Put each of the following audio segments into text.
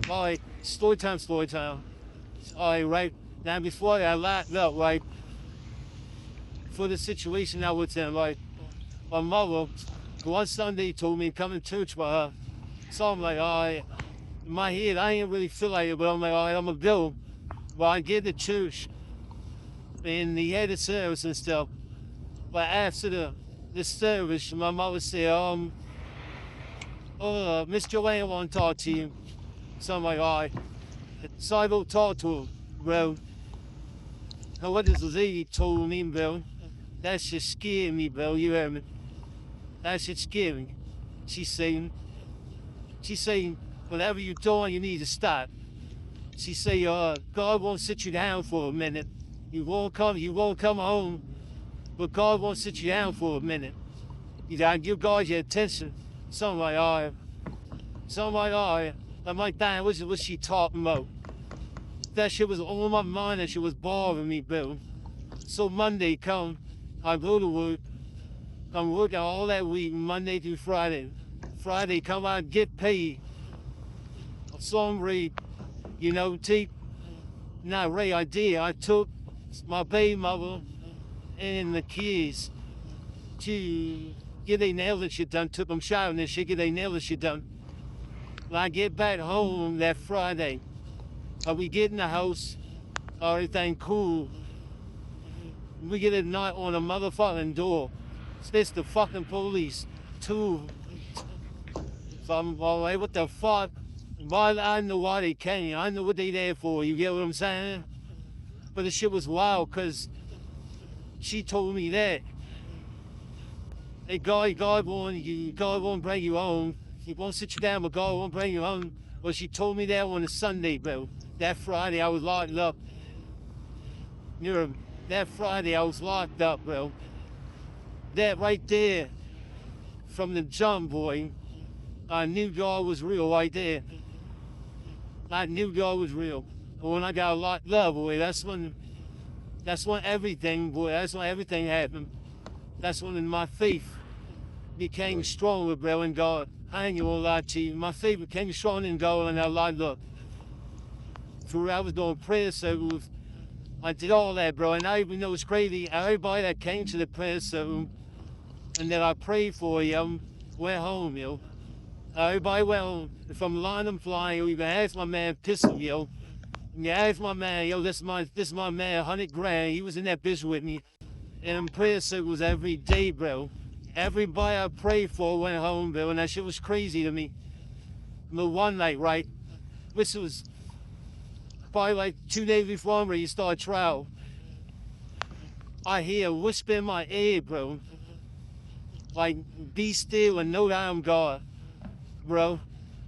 Alright, story time, story time. Alright, right. Now before I locked up, right, for the situation I was in, like, my mother, one Sunday told me come to church with her. So I'm like, alright, in my head, I ain't really feel like it, but I'm like, alright, I'm gonna go. Well, I get to church, and he had the service and stuff. But after the service, my mother said, Miss Joanne want to talk to you. So I'm like, alright. So I go talk to her, bro. And what this lady told me, bro, that shit scared me, bro, you hear me? That shit scared me. She's saying, whatever you're doing, you need to stop. She say, God won't sit you down for a minute. You won't come home, but God won't sit you down for a minute. You gotta give God your attention. Something like, alright. Something like, alright. I'm like, damn, what's she talking about? That shit was on my mind, that shit was bothering me, bro. So Monday come, I go to work. I'm working all that week, Monday through Friday. Friday come out, get paid. So I'm ready, you know, not Ray, I did. I took my baby mother and the kids to get their nails and shit done. Took them shopping and shit, get their nails and shit done. When I get back home that Friday, we get in the house, everything cool. We get a knock on the motherfucking door. It's the fucking police. Two. So I'm like, what the fuck? Why, I know why they came. I know what they there for. You get what I'm saying? But the shit was wild because she told me that. Hey, God won't bring you home. He won't sit you down, but God won't bring you home. Well, she told me that on a Sunday, bro. That Friday I was locked up. You know, that Friday I was locked up, bro. That right there, from the jump, boy, I knew God was real right there. I knew God was real. But when I got locked up, boy, that's when everything, boy, that's when everything happened. That's when my faith became stronger, bro, in God. I ain't gonna lie to you. My faith became stronger in God and I locked up. For I was doing prayer circles. I did all that, bro, and I even know it's crazy. Everybody that came to the prayer circle and that I prayed for, went home, yo. Everybody went home. From London flying, you even asked my man Pistol, yo. And you asked my man, yo, this is my man, 100 grand. He was in that bitch with me. And in prayer circles every day, bro. Everybody I prayed for went home, bro, and that shit was crazy to me. But one night, right, which was probably like 2 days before I'm ready to start trial, I hear a whisper in my ear, bro. Like, be still and know that I'm God, bro.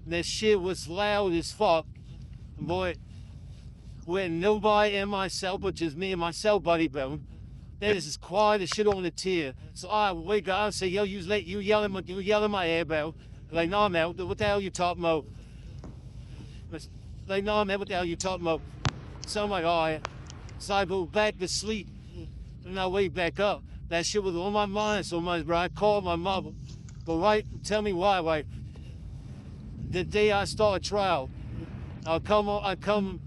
And that shit was loud as fuck. Boy, with nobody in my cell but just me and myself, buddy, bro. That is as quiet as shit on the tier. So I wake up and say, yo, you yell in my ear, bro. Like, nah, man, what the hell you talking about? Like, nah, man, what the hell you talking about? So I'm like, all right. So I go back to sleep, and I wake back up. That shit was on my mind so much, bro. I called my mother. But right, tell me why, right? The day I start trial, I come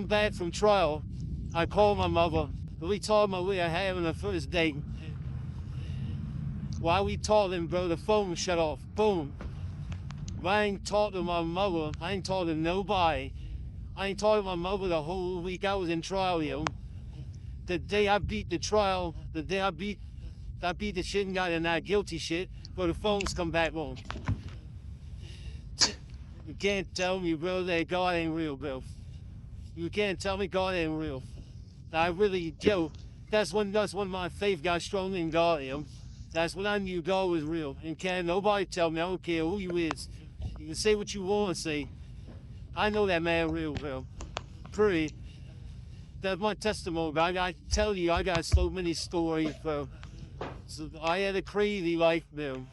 back from trial. I called my mother. We told my we are having the first date. While we talking, bro, the phone shut off. Boom. I ain't talked to my mother. I ain't talked to nobody. I ain't talked to my mother the whole week I was in trial, yo. The day I beat the trial, the day I beat the shit and got in that guilty shit, but the phones come back on. You can't tell me, bro, that God ain't real, bro. You can't tell me God ain't real. I really, yo, that's when my faith got strong in God, yo. That's when I knew God was real. And can't nobody tell me, I don't care who you is. You can say what you want to say. I know that man real, bro. Pretty. That's my testimony, bro. I tell you, I got so many stories, bro. So I had a crazy life, bro.